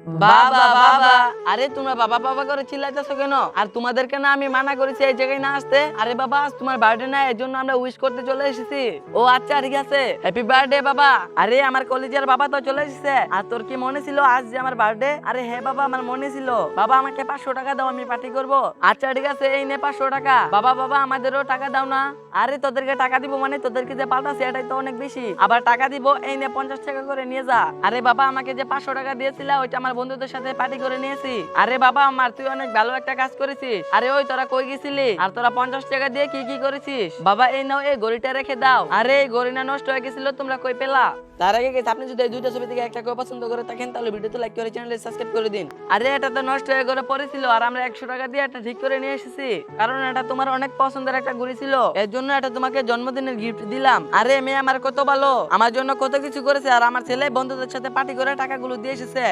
বাবা বাবা, আরে তোমরা বাবা বাবা করে চিল্লাইতেছো কেন? আর তোমাদেরকে না আমি মানা করেছি এই জায়গায় না আসতে। আরে বাবা, আজ তোমার বার্থডে না, এর জন্য আমরা উইশ করতে চলে এসেছি। ও আচ্ছা, ঠিক আছে, হ্যাপি বার্থডে বাবা। আরে আমার কলেজের বাবা তো চলে এসেছে। আর তোর কি মনে ছিল আজ যে আমার বার্থডে? আরে হ্যাঁ বাবা, আমার মনে ছিল। বাবা আমাকে 500 টাকা দাও, আমি পার্টি করব। আচ্ছা ঠিক আছে, এই নে 500 টাকা। বাবা বাবা, আমাদেরও টাকা দাও না। আরে তোদেরকে টাকা দিব মানে তোদেরকে যে পাঠাচ্ছি এটাই তো অনেক বেশি। আবার টাকা দিব, এই নে 50 টাকা করে নিয়ে যা। আরে বাবা, আমাকে যে 500 টাকা দিয়েছিলা ওইটা আমার বন্ধুদের সাথে পার্টি করে নিয়েছি। আরে বাবা আমার, তুই অনেক ভালো একটা কাজ করেছিস। আরে ওই তোরা কই গেছিলি? আর তোরা 50 টাকা দিয়ে কি কি করেছিস? বাবা এই নাও, এই ঘড়িটা রেখে দাও। আরে এই ঘড়ি না নষ্ট হয়ে গেছিল, তোমরা কই পেলা? তার আগে গেছে, আপনি যদি এই দুইটা ছবি থেকে একটা কেউ পছন্দ করে থাকেন তাহলে ভিডিওতে লাইক করে চ্যানেলে সাবস্ক্রাইব করে দিন। আরে এটা তো নষ্ট হয়ে ঘরে পড়েছিল আর আমরা 100 টাকা দিয়ে এটা ঠিক করে নিয়ে এসেছি। কারণ এটা তোমার অনেক পছন্দের একটা ঘড়ি ছিল, এর জন্য এটা তোমাকে জন্মদিনের গিফট দিলাম। আরে মেয়ে আমার কত ভালো, আমার জন্য কত কিছু করেছে। আর আমার ছেলে বন্ধুদের সাথে পার্টি করে টাকাগুলো দিয়ে এসেছে।